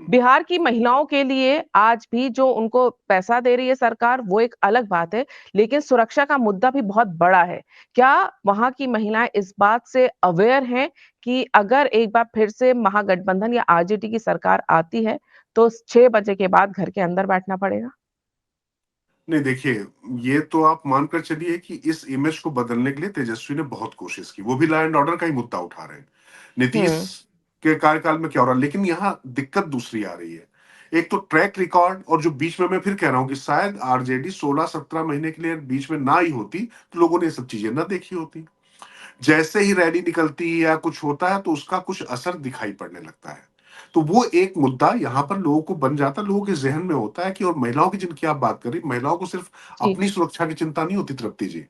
बिहार की महिलाओं के लिए आज भी जो उनको पैसा दे रही है सरकार, वो एक अलग बात है, लेकिन सुरक्षा का मुद्दा भी बहुत बड़ा है। क्या वहाँ की महिलाएँ इस बात से अवेयर हैं कि अगर एक बार फिर से महागठबंधन या आरजेडी की सरकार आती है, तो 6 बजे के बाद घर के अंदर बैठना पड़ेगा? नहीं देखिए, ये तो आप मानकर चलिए कि इस इमेज को बदलने के लिए तेजस्वी ने बहुत कोशिश की। वो भी लॉ एंड ऑर्डर का ही मुद्दा उठा रहे हैं। नीतीश हुँ, के कार्यकाल में क्या हो रहा है, लेकिन यहाँ दिक्कत दूसरी आ रही है। एक तो ट्रैक रिकॉर्ड, और जो बीच में मैं फिर कह रहा हूं कि शायद आरजेडी 16-17 महीने के लिए बीच में ना ही होती तो लोगों ने ये सब चीजें ना देखी होती। जैसे ही रैली निकलती है या कुछ होता है तो उसका कुछ असर दिखाई पड़ने लगता है। तो वो एक मुद्दा यहाँ पर लोगों को बन जाता है, लोगों के ज़हन में होता है कि, और महिलाओं की जिनकी आप बात कर रही, महिलाओं को सिर्फ जी, अपनी सुरक्षा की चिंता नहीं होती तृप्ति जी।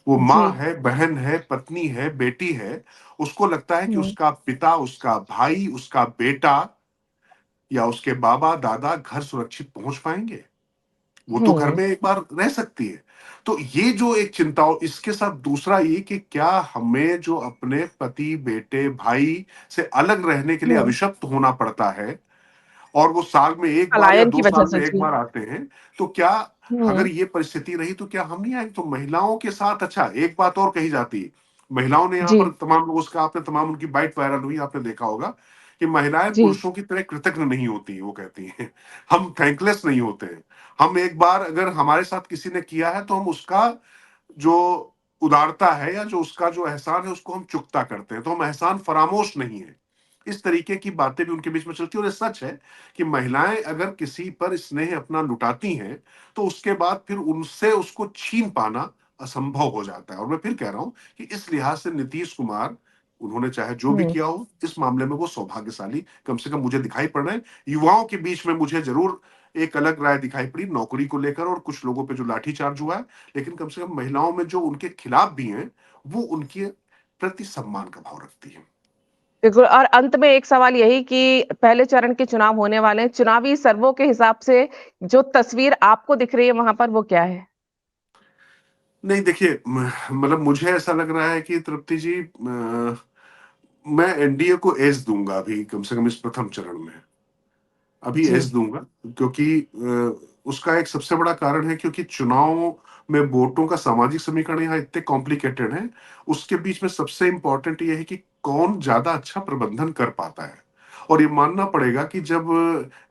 वो जी। माँ है, बहन है, पत्नी है, बेटी है, उसको लगता है कि हुँ, उसका पिता, उसका भाई, उसका बेटा या उसके बाबा-दादा घर सुरक्षित पहुँच पाएँगे। वो तो घर हुँ, में एक बार रह सकती है। तो ये जो एक चिंता हो, इसके साथ दूसरा ये कि क्या हमें जो अपने पति, बेटे, भाई से अलग रहने के लिए हुँ। अभिशप्त होना पड़ता है, और वो साल में 1 बार या पलायन 2 की वजह साल से, में 1 जी। बार आते हैं, तो क्या अगर हुँ, ये परिस्थिति रही तो क्या हम नहीं आएँगे? तो महिलाओं के साथ, अच्छा एक बात और कही जाती है, महिलाओं ने यहाँ जी, पर तमाम लोगों से, आपने तमाम उनकी बाइट वायरल हुई, आपने देखा होगा कि महिलाएँ जी। पुरुषों की तरह कृतज्ञ नहीं होती हैं, वो कहती हैं, हम थैंकलेस नहीं होते हैं। हम एक बार अगर हमारे साथ किसी ने किया है तो हम उसका जो उदारता है या जो उसका जो एहसान है उसको हम चुकता करते हैं, तो हम एहसान फरामोश नहीं है। इस तरीके की बातें भी उनके बीच में चलती है, और ये सच है कि महिलाएं अगर किसी पर स्नेह अपना लुटाती हैं तो उसके बाद फिर उनसे उसको छीन पाना असंभव हो जाता है। और मैं फिर कह रहा हूं कि इस लिहाज से नीतीश कुमार, उन्होंने चाहे जो भी हुँ। किया हो, इस मामले में वो सौभाग्यशाली कम से कम मुझे दिखाई पड़ रहे हैं। युवाओं के बीच में मुझे जरूर एक अलग राय दिखाई पड़ी नौकरी को लेकर, और कुछ लोगों पे जो लाठीचार्ज हुआ है, लेकिन कम से कम महिलाओं में जो उनके खिलाफ भी हैं, वो उनके प्रति सम्मान का भाव रखती हैं। बिल्कुल और अंत में एक सवाल यही कि पहले चरण के चुनाव होने वाले हैं, चुनावी सर्वों के हिसाब से जो तस्वीर आपको दिख रही है वहाँ पर वो क्या है? नहीं देखिए, मतलब मुझे ऐसा लग रहा है कि तृप्ति जी, मैं एनडीए को एज दूंगा अभी, कम से कम इस प्रथम चरण में अभी जी। एज दूंगा, क्योंकि उसका एक सबसे बड़ा कारण है क्योंकि चुनाव में वोटों का सामाजिक समीकरण यहाँ इतने कॉम्प्लिकेटेड है। उसके बीच में सबसे इंपॉर्टेंट ये है कि कौन ज्यादा अच्छा प्रबंधन कर पाता है। और ये मानना पड़ेगा कि जब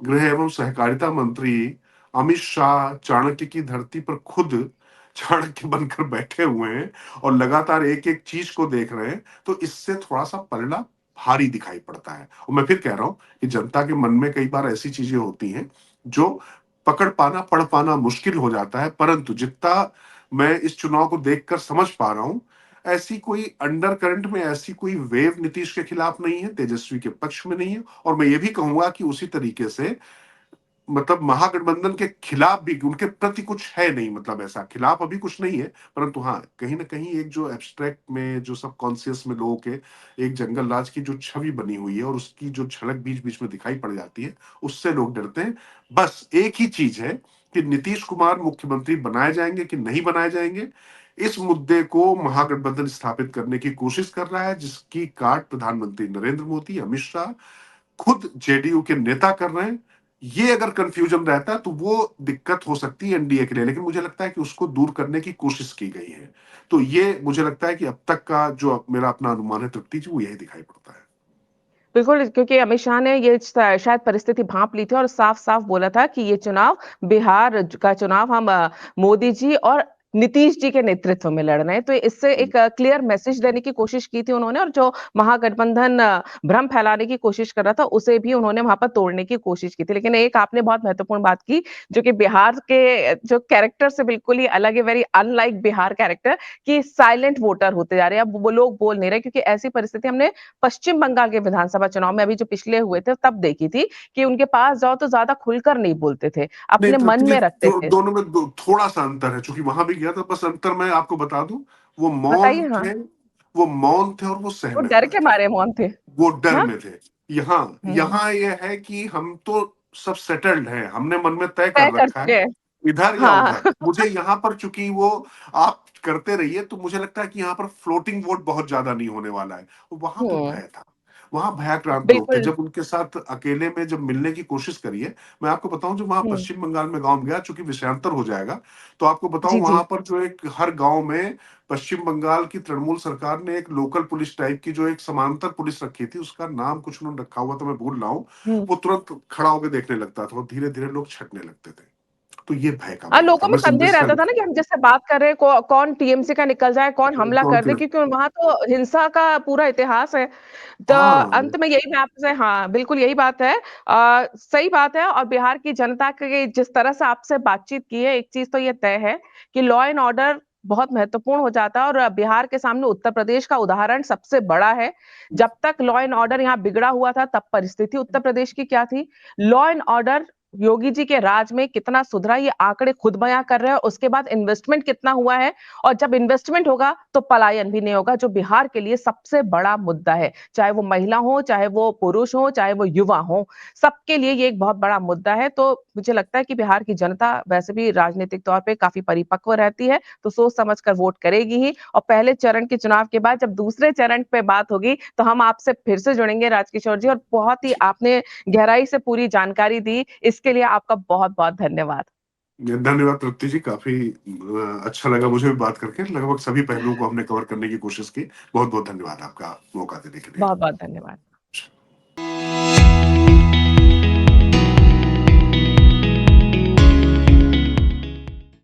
गृह एवं सहकारिता मंत्री अमित शाह चाणक्य की धरती पर खुद चाणक्य बनकर बैठे हुए हैं और लगातार एक एक चीज को देख रहे हैं, तो इससे थोड़ा सा पलड़ा भारी दिखाई पड़ता है। और मैं फिर कह रहा हूं कि जनता के मन में कई बार ऐसी चीजें होती हैं जो पकड़ पाना, पढ़ पाना मुश्किल हो जाता है, परंतु जितना मैं इस चुनाव को देखकर समझ पा रहा हूं, ऐसी कोई अंडर करंट में ऐसी कोई वेव नीतीश के खिलाफ नहीं है, तेजस्वी के पक्ष में नहीं है। और मैं ये भी कहूंगा कि उसी तरीके से मतलब महागठबंधन के खिलाफ भी उनके प्रति कुछ है नहीं, मतलब ऐसा खिलाफ अभी कुछ नहीं है, परंतु हाँ कहीं ना कहीं एक जो एब्स्ट्रैक्ट में, जो सब कॉन्शियस में लोगों के एक जंगल राज की जो छवि बनी हुई है और उसकी जो झलक बीच बीच में दिखाई पड़ जाती है, उससे लोग डरते हैं। बस एक ही चीज है कि नीतीश कुमार मुख्यमंत्री बनाए जाएंगे कि नहीं बनाए जाएंगे, इस मुद्दे को महागठबंधन स्थापित करने की कोशिश कर रहा है, जिसकी काट प्रधानमंत्री नरेंद्र मोदी, अमित शाह, खुद जेडीयू के नेता कर रहे हैं। ये अगर कंफ्यूजन रहता है तो वो दिक्कत हो सकती है एनडीए के लिए, लेकिन मुझे लगता है कि उसको दूर करने की कोशिश की गई है। तो ये मुझे लगता है कि अब तक का जो मेरा अपना अनुमान है तृप्ति जी, वो यही दिखाई पड़ता है। बिल्कुल, क्योंकि अमित शाह ने ये शायद परिस्थिति भाँप ली थी और साफ-साफ बोला था कि ये चुनाव बिहार का चुनाव हम मोदी जी और नीतीश जी के नेतृत्व में लड़ रहे हैं। तो इससे एक क्लियर मैसेज देने की कोशिश की थी उन्होंने, और जो महागठबंधन भ्रम फैलाने की कोशिश कर रहा था, उसे भी उन्होंने वहाँ पर तोड़ने की कोशिश की थी। लेकिन एक आपने बहुत महत्वपूर्ण बात की, जो कि बिहार के जो कैरेक्टर से बिल्कुल ही अलग है, वेरी अनलाइक बिहार कैरेक्टर, कि साइलेंट वोटर होते जा रहे हैं। अब वो लोग बोल नहीं रहे, क्योंकि ऐसी परिस्थिति हमने पश्चिम बंगाल के विधानसभा चुनाव में अभी जो पिछले हुए थे, तब देखी थी कि उनके पास जाओ तो ज़्यादा खुलकर नहीं बोलते थे, नहीं अपने मन तृप्ति जी, में रखते थे। दोनों में थोड़ा सा अंतर है, चूंकि वहां भी गया था। बस अंतर मैं आपको बता दूं, वो मौन बताइए हाँ। थे, वो मौन थे और वो वो सहमे डर हुए के थे, मारे मौन थे। वो डर हाँ? में थे। यहाँ हुँ। यहाँ ये है कि हम तो सब सेटल्ड हैं, हमने मन में तय तय कर कर रखा चुके है, हैं। इधर या हाँ। उधर। मुझे यहाँ पर चूंकि वो आप करते रहिए, तो मुझे लगता है कि यहाँ पर फ्लोटिंग वोट बहुत ज्यादा नहीं होने वाला है। वहां तो हुँ, भय था, वहां भयाक्रांत लोग थे। बिल्कुल। जब उनके साथ अकेले में जब मिलने की कोशिश करिए, मैं आपको बताऊं, जब वहां हुँ। पश्चिम बंगाल में गांव में गया, चूंकि विषयांतर हो जाएगा, तो आपको बताऊं जी, जी। वहां पर जो एक हर गांव में पश्चिम बंगाल की तृणमूल सरकार ने एक लोकल पुलिस टाइप की जो एक समांतर पुलिस रखी थी, उसका नाम कुछ उन्होंने रखा हुआ, तो मैं भूल रहा हूँ। हुँ। वो तुरंत खड़ा होकर देखने लगता था और धीरे धीरे लोग छटने लगते थे। तो ये भय का माहौल था। लोगों में मैं संदेह जिस रहता था ना कि हम जिससे बात कर रहे हैं, कौन टीएमसी का निकल जाए, कौन हमला कौन कर दे, थे? क्योंकि वहाँ तो हिंसा का पूरा इतिहास है। तो हाँ, अंत में यही मैं आपसे, हाँ, बिल्कुल यही बात है। सही बात है, और बिहार की जनता के जिस तरह से आपसे बातचीत की है, एक चीज़ तो ये तय है कि लॉ एंड ऑर्डर बहुत महत्वपूर्ण हो जाता है, और बिहार के सामने उत्तर प्रदेश का उदाहरण सबसे बड़ा है। जब तक लॉ एंड ऑर्डर यहाँ बिगड़ा हुआ था, तब परिस्थिति उत्तर प्रदेश की क्या थी? Law and order Yogi ji के राज में कितना सुधरा, ये आंकड़े खुद बयां कर रहे हैं। उसके बाद इन्वेस्टमेंट कितना हुआ है, और जब इन्वेस्टमेंट होगा तो पलायन भी नहीं होगा, जो बिहार के लिए सबसे बड़ा मुद्दा है। चाहे वो महिला हो, चाहे वो पुरुष हो, चाहे वो युवा हो, सबके लिए ये एक बहुत बड़ा मुद्दा है। तो मुझे लगता है कि बिहार की जनता वैसे भी राजनीतिक तौर पे काफी परिपक्व रहती है, तो सोच समझ कर वोट करेगी ही। और पहले चरण के चुनाव के बाद जब दूसरे चरण पे बात होगी, तो हम आपसे फिर से जुड़ेंगे राजकिशोर जी, और बहुत ही आपने गहराई से पूरी जानकारी दी, इसके लिए आपका बहुत-बहुत धन्यवाद। धन्यवाद तृप्ति जी, काफी अच्छा लगा मुझे भी बात करके। लगभग सभी पहलुओं को हमने कवर करने की कोशिश की। बहुत बहुत धन्यवाद आपका मौका देने के लिए। बहुत-बहुत धन्यवाद।